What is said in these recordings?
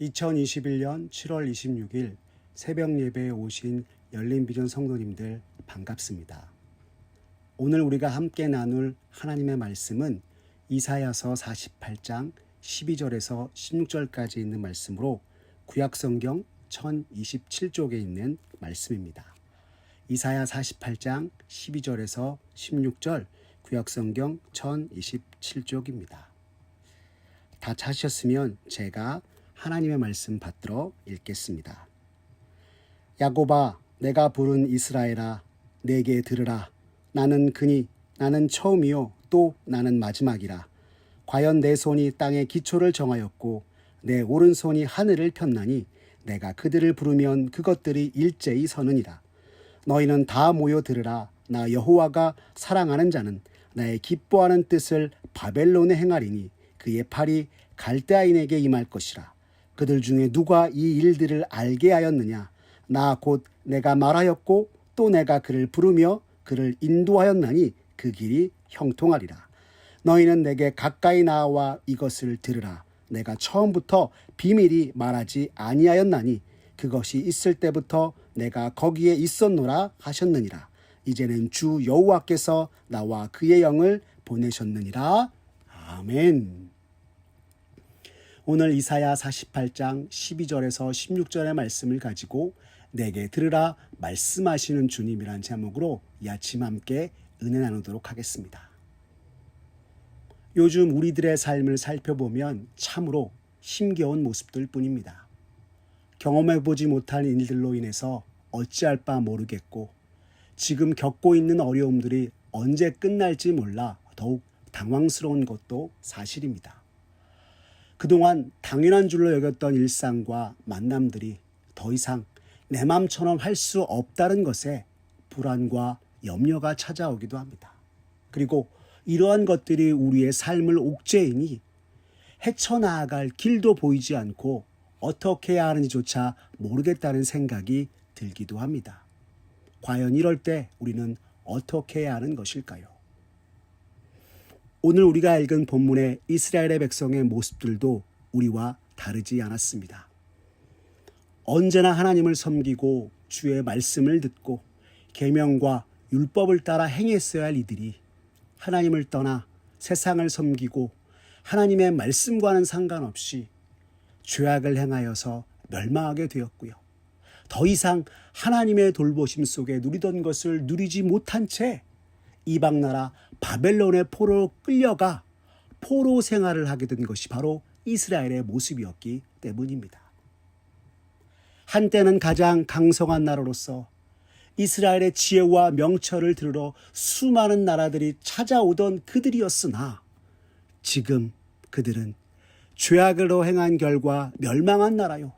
2021년 7월 26일 새벽 예배에 오신 열린비전 성도님들 반갑습니다. 오늘 우리가 함께 나눌 하나님의 말씀은 이사야서 48장 12절에서 16절까지 있는 말씀으로 구약성경 1027쪽에 있는 말씀입니다. 이사야 48장 12절에서 16절 구약성경 1027쪽입니다. 다 찾으셨으면 제가 하나님의 말씀 받들어 읽겠습니다. 야곱아, 내가 부른 이스라엘아, 내게 들으라. 나는 그니, 나는 처음이요 또 나는 마지막이라. 과연 내 손이 땅의 기초를 정하였고 내 오른손이 하늘을 폈나니 내가 그들을 부르면 그것들이 일제히 서느니라. 너희는 다 모여 들으라. 나 여호와가 사랑하는 자는 나의 기뻐하는 뜻을 바벨론에 행하리니 그의 팔이 갈대아인에게 임할 것이라. 그들 중에 누가 이 일들을 알게 하였느냐? 나 곧 내가 말하였고 또 내가 그를 부르며 그를 인도하였나니 그 길이 형통하리라. 너희는 내게 가까이 나와 이것을 들으라. 내가 처음부터 비밀이 말하지 아니하였나니 그것이 있을 때부터 내가 거기에 있었노라 하셨느니라. 이제는 주 여호와께서 나와 그의 영을 보내셨느니라. 아멘. 오늘 이사야 48장 12절에서 16절의 말씀을 가지고 내게 들으라 말씀하시는 주님이란 제목으로 이 아침 함께 은혜 나누도록 하겠습니다. 요즘 우리들의 삶을 살펴보면 참으로 힘겨운 모습들 뿐입니다. 경험해보지 못한 일들로 인해서 어찌할 바 모르겠고 지금 겪고 있는 어려움들이 언제 끝날지 몰라 더욱 당황스러운 것도 사실입니다. 그동안 당연한 줄로 여겼던 일상과 만남들이 더 이상 내 맘처럼 할 수 없다는 것에 불안과 염려가 찾아오기도 합니다. 그리고 이러한 것들이 우리의 삶을 옥죄이니 헤쳐나아갈 길도 보이지 않고 어떻게 해야 하는지조차 모르겠다는 생각이 들기도 합니다. 과연 이럴 때 우리는 어떻게 해야 하는 것일까요? 오늘 우리가 읽은 본문의 이스라엘의 백성의 모습들도 우리와 다르지 않았습니다. 언제나 하나님을 섬기고 주의 말씀을 듣고 계명과 율법을 따라 행했어야 할 이들이 하나님을 떠나 세상을 섬기고 하나님의 말씀과는 상관없이 죄악을 행하여서 멸망하게 되었고요. 더 이상 하나님의 돌보심 속에 누리던 것을 누리지 못한 채 이방 나라 바벨론의 포로로 끌려가 포로 생활을 하게 된 것이 바로 이스라엘의 모습이었기 때문입니다. 한때는 가장 강성한 나라로서 이스라엘의 지혜와 명철을 들으러 수많은 나라들이 찾아오던 그들이었으나 지금 그들은 죄악으로 행한 결과 멸망한 나라요.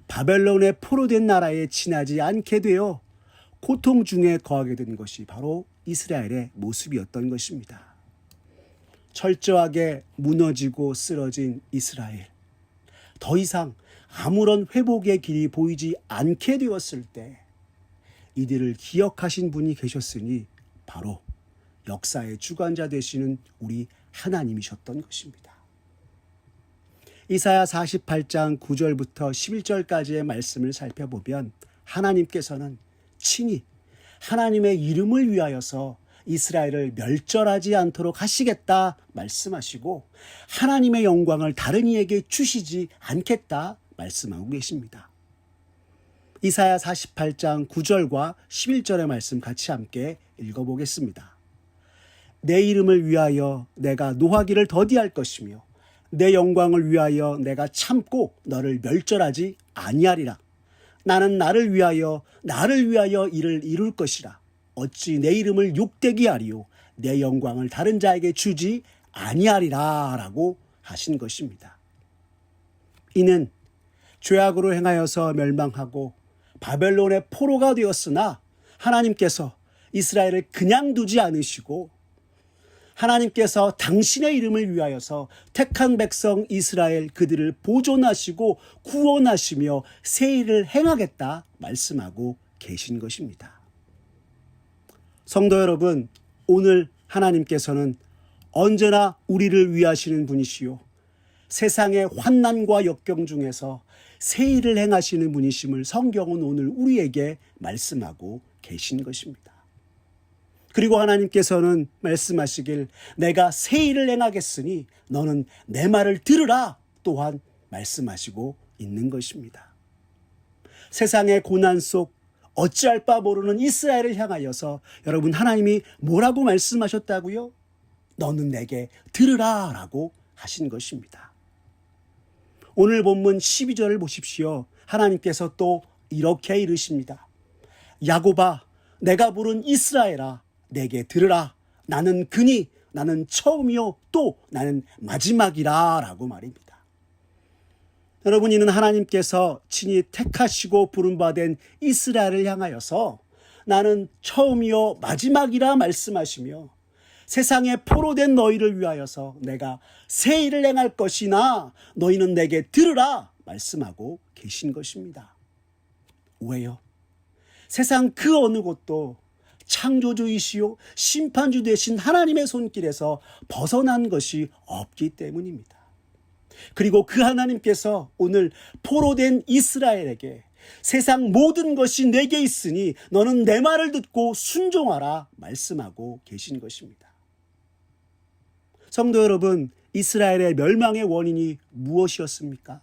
바벨론의 포로된 나라에 지나지 않게 되어 고통 중에 거하게 된 것이 바로 이스라엘의 모습이었던 것입니다. 철저하게 무너지고 쓰러진 이스라엘. 더 이상 아무런 회복의 길이 보이지 않게 되었을 때 이들을 기억하신 분이 계셨으니 바로 역사의 주관자 되시는 우리 하나님이셨던 것입니다. 이사야 48장 9절부터 11절까지의 말씀을 살펴보면 하나님께서는 친히 하나님의 이름을 위하여서 이스라엘을 멸절하지 않도록 하시겠다 말씀하시고 하나님의 영광을 다른 이에게 주시지 않겠다 말씀하고 계십니다. 이사야 48장 9절과 11절의 말씀 같이 함께 읽어보겠습니다. 내 이름을 위하여 내가 노하기를 더디할 것이며 내 영광을 위하여 내가 참고 너를 멸절하지 아니하리라. 나는 나를 위하여 이를 이룰 것이라. 어찌 내 이름을 욕되게 하리요 내 영광을 다른 자에게 주지 아니하리라 라고 하신 것입니다. 이는 죄악으로 행하여서 멸망하고 바벨론의 포로가 되었으나 하나님께서 이스라엘을 그냥 두지 않으시고 하나님께서 당신의 이름을 위하여서 택한 백성 이스라엘 그들을 보존하시고 구원하시며 새 일을 행하겠다 말씀하고 계신 것입니다. 성도 여러분, 오늘 하나님께서는 언제나 우리를 위하시는 분이시요 세상의 환난과 역경 중에서 새 일을 행하시는 분이심을 성경은 오늘 우리에게 말씀하고 계신 것입니다. 그리고 하나님께서는 말씀하시길 내가 새 일을 행하겠으니 너는 내 말을 들으라 또한 말씀하시고 있는 것입니다. 세상의 고난 속 어찌할 바 모르는 이스라엘을 향하여서 여러분 하나님이 뭐라고 말씀하셨다고요? 너는 내게 들으라 라고 하신 것입니다. 오늘 본문 12절을 보십시오. 하나님께서 또 이렇게 이르십니다. 야곱아 내가 부른 이스라엘아 내게 들으라. 나는 그니 나는 처음이요 또 나는 마지막이라 라고 말입니다. 여러분 이는 하나님께서 친히 택하시고 부름받은 이스라엘을 향하여서 나는 처음이요 마지막이라 말씀하시며 세상에 포로된 너희를 위하여서 내가 새 일을 행할 것이나 너희는 내게 들으라 말씀하고 계신 것입니다. 왜요? 세상 그 어느 곳도 창조주이시요 심판주 되신 하나님의 손길에서 벗어난 것이 없기 때문입니다. 그리고 그 하나님께서 오늘 포로된 이스라엘에게 세상 모든 것이 내게 있으니 너는 내 말을 듣고 순종하라 말씀하고 계신 것입니다. 성도 여러분, 이스라엘의 멸망의 원인이 무엇이었습니까?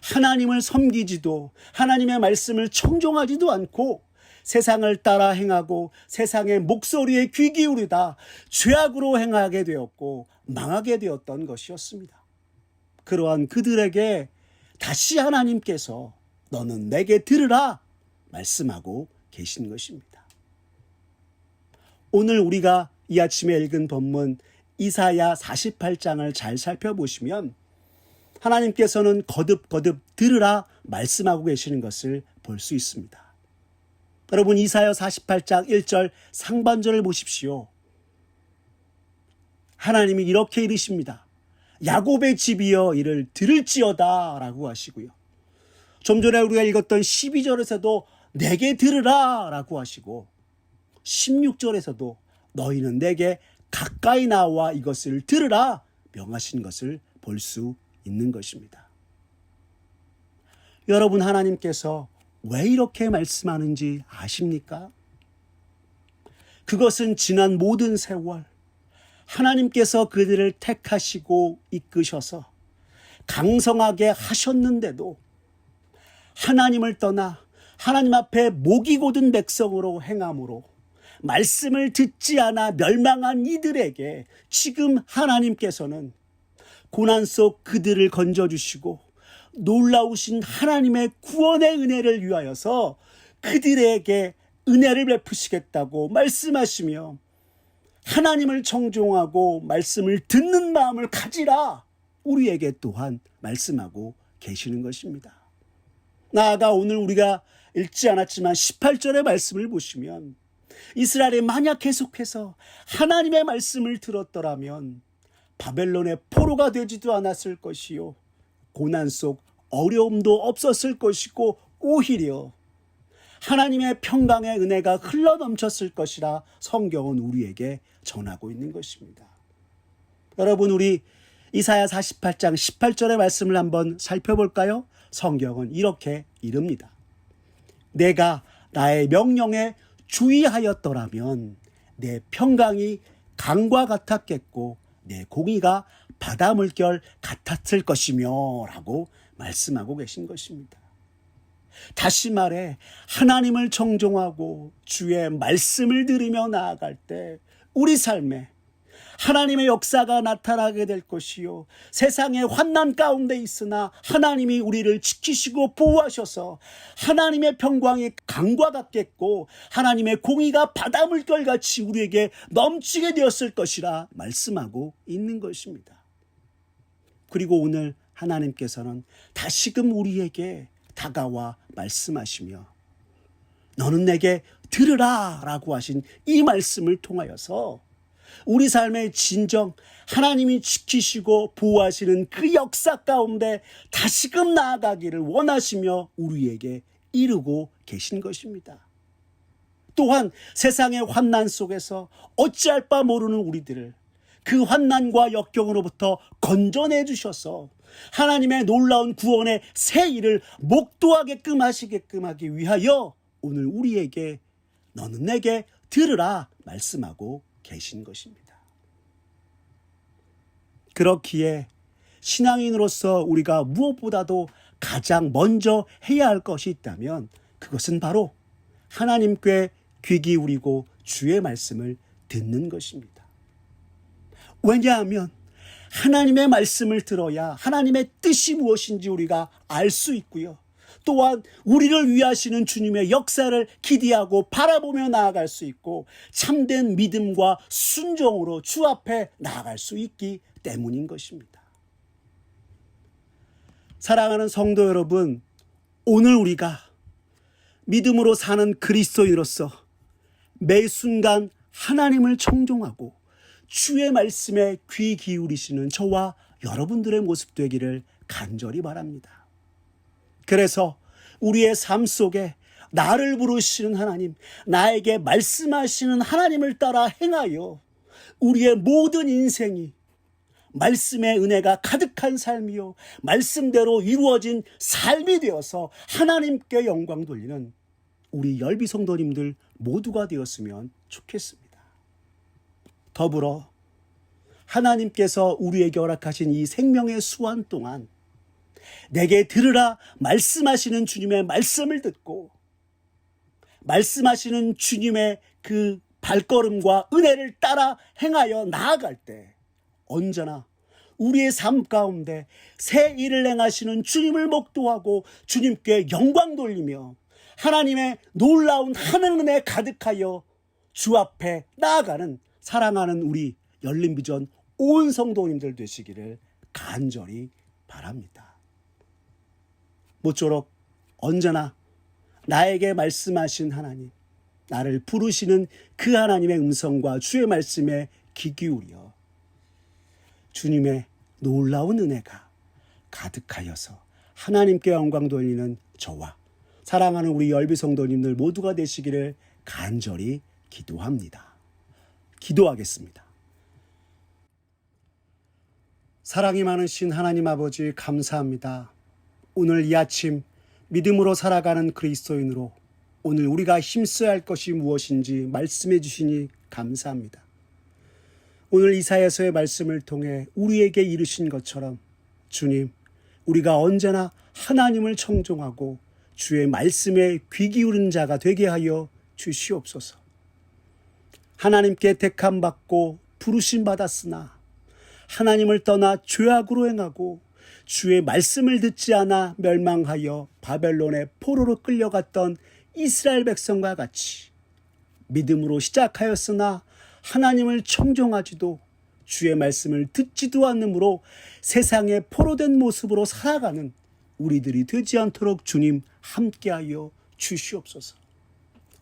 하나님을 섬기지도 하나님의 말씀을 청종하지도 않고 세상을 따라 행하고 세상의 목소리에 귀 기울이다 죄악으로 행하게 되었고 망하게 되었던 것이었습니다. 그러한 그들에게 다시 하나님께서 너는 내게 들으라 말씀하고 계신 것입니다. 오늘 우리가 이 아침에 읽은 본문 이사야 48장을 잘 살펴보시면 하나님께서는 거듭거듭 들으라 말씀하고 계시는 것을 볼 수 있습니다. 여러분 이사야 48장 1절 상반절을 보십시오. 하나님이 이렇게 이르십니다. 야곱의 집이여 이를 들을지어다 라고 하시고요. 좀 전에 우리가 읽었던 12절에서도 내게 들으라 라고 하시고 16절에서도 너희는 내게 가까이 나와 이것을 들으라 명하신 것을 볼 수 있는 것입니다. 여러분 하나님께서 왜 이렇게 말씀하는지 아십니까? 그것은 지난 모든 세월 하나님께서 그들을 택하시고 이끄셔서 강성하게 하셨는데도 하나님을 떠나 하나님 앞에 목이 곧은 백성으로 행함으로 말씀을 듣지 않아 멸망한 이들에게 지금 하나님께서는 고난 속 그들을 건져주시고 놀라우신 하나님의 구원의 은혜를 위하여서 그들에게 은혜를 베푸시겠다고 말씀하시며 하나님을 청종하고 말씀을 듣는 마음을 가지라 우리에게 또한 말씀하고 계시는 것입니다. 나아가 오늘 우리가 읽지 않았지만 18절의 말씀을 보시면 이스라엘이 만약 계속해서 하나님의 말씀을 들었더라면 바벨론의 포로가 되지도 않았을 것이요 고난 속 어려움도 없었을 것이고 오히려 하나님의 평강의 은혜가 흘러넘쳤을 것이라 성경은 우리에게 전하고 있는 것입니다. 여러분 우리 이사야 48장 18절의 말씀을 한번 살펴볼까요? 성경은 이렇게 이릅니다. 내가 나의 명령에 주의하였더라면 내 평강이 강과 같았겠고 내 공의가 바다 물결 같았을 것이며 라고 말씀하고 계신 것입니다. 다시 말해 하나님을 청종하고 주의 말씀을 들으며 나아갈 때 우리 삶에 하나님의 역사가 나타나게 될 것이요 세상의 환난 가운데 있으나 하나님이 우리를 지키시고 보호하셔서 하나님의 평강이 강과 같겠고 하나님의 공의가 바다 물결같이 우리에게 넘치게 되었을 것이라 말씀하고 있는 것입니다. 그리고 오늘 하나님께서는 다시금 우리에게 다가와 말씀하시며 너는 내게 들으라 라고 하신 이 말씀을 통하여서 우리 삶의 진정 하나님이 지키시고 보호하시는 그 역사 가운데 다시금 나아가기를 원하시며 우리에게 이루고 계신 것입니다. 또한 세상의 환난 속에서 어찌할 바 모르는 우리들을 그 환난과 역경으로부터 건져내 주셔서 하나님의 놀라운 구원의 새 일을 목도하게끔 하시게끔 하기 위하여 오늘 우리에게 너는 내게 들으라 말씀하고 계신 것입니다. 그렇기에 신앙인으로서 우리가 무엇보다도 가장 먼저 해야 할 것이 있다면 그것은 바로 하나님께 귀 기울이고 주의 말씀을 듣는 것입니다. 왜냐하면 하나님의 말씀을 들어야 하나님의 뜻이 무엇인지 우리가 알 수 있고요. 또한 우리를 위하시는 주님의 역사를 기대하고 바라보며 나아갈 수 있고 참된 믿음과 순종으로 주 앞에 나아갈 수 있기 때문인 것입니다. 사랑하는 성도 여러분, 오늘 우리가 믿음으로 사는 그리스도인으로서 매 순간 하나님을 청종하고 주의 말씀에 귀 기울이시는 저와 여러분들의 모습 되기를 간절히 바랍니다. 그래서 우리의 삶 속에 나를 부르시는 하나님, 나에게 말씀하시는 하나님을 따라 행하여 우리의 모든 인생이 말씀의 은혜가 가득한 삶이요 말씀대로 이루어진 삶이 되어서 하나님께 영광 돌리는 우리 열비 성도님들 모두가 되었으면 좋겠습니다. 더불어 하나님께서 우리에게 허락하신 이 생명의 수완 동안 내게 들으라 말씀하시는 주님의 말씀을 듣고 말씀하시는 주님의 그 발걸음과 은혜를 따라 행하여 나아갈 때 언제나 우리의 삶 가운데 새 일을 행하시는 주님을 목도하고 주님께 영광 돌리며 하나님의 놀라운 하늘 은혜 가득하여 주 앞에 나아가는 사랑하는 우리 열린비전 온 성도님들 되시기를 간절히 바랍니다. 모쪼록 언제나 나에게 말씀하신 하나님, 나를 부르시는 그 하나님의 음성과 주의 말씀에 귀 기울여 주님의 놀라운 은혜가 가득하여서 하나님께 영광 돌리는 저와 사랑하는 우리 열비 성도님들 모두가 되시기를 간절히 기도합니다. 기도하겠습니다. 사랑이 많으신 하나님 아버지 감사합니다. 오늘 이 아침 믿음으로 살아가는 그리스도인으로 오늘 우리가 힘써야 할 것이 무엇인지 말씀해 주시니 감사합니다. 오늘 이사야서의 말씀을 통해 우리에게 이르신 것처럼 주님, 우리가 언제나 하나님을 청종하고 주의 말씀에 귀 기울이는 자가 되게 하여 주시옵소서. 하나님께 택함받고 부르심 받았으나 하나님을 떠나 죄악으로 행하고 주의 말씀을 듣지 않아 멸망하여 바벨론의 포로로 끌려갔던 이스라엘 백성과 같이 믿음으로 시작하였으나 하나님을 청종하지도 주의 말씀을 듣지도 않으므로 세상에 포로된 모습으로 살아가는 우리들이 되지 않도록 주님 함께하여 주시옵소서.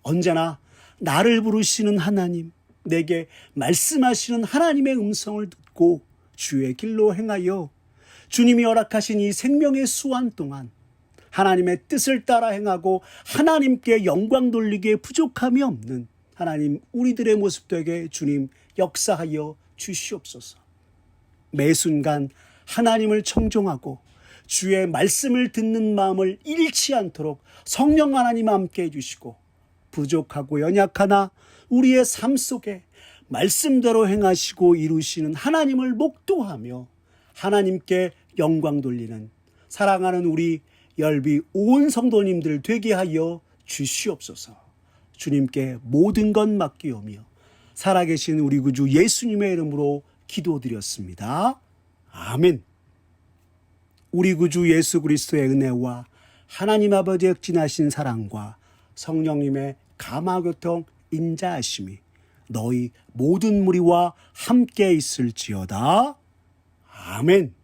언제나 나를 부르시는 하나님, 내게 말씀하시는 하나님의 음성을 듣고 주의 길로 행하여 주님이 허락하신 이 생명의 수완 동안 하나님의 뜻을 따라 행하고 하나님께 영광 돌리기에 부족함이 없는 하나님 우리들의 모습 되게 주님 역사하여 주시옵소서. 매 순간 하나님을 청종하고 주의 말씀을 듣는 마음을 잃지 않도록 성령 하나님 함께 해주시고 부족하고 연약하나 우리의 삶 속에 말씀대로 행하시고 이루시는 하나님을 목도하며 하나님께 영광 돌리는 사랑하는 우리 열비 온 성도님들 되게 하여 주시옵소서. 주님께 모든 것 맡기오며 살아계신 우리 구주 예수님의 이름으로 기도드렸습니다. 아멘. 우리 구주 예수 그리스도의 은혜와 하나님 아버지의 진하신 사랑과 성령님의 감화교통 인자하심이 너희 모든 무리와 함께 있을지어다. 아멘.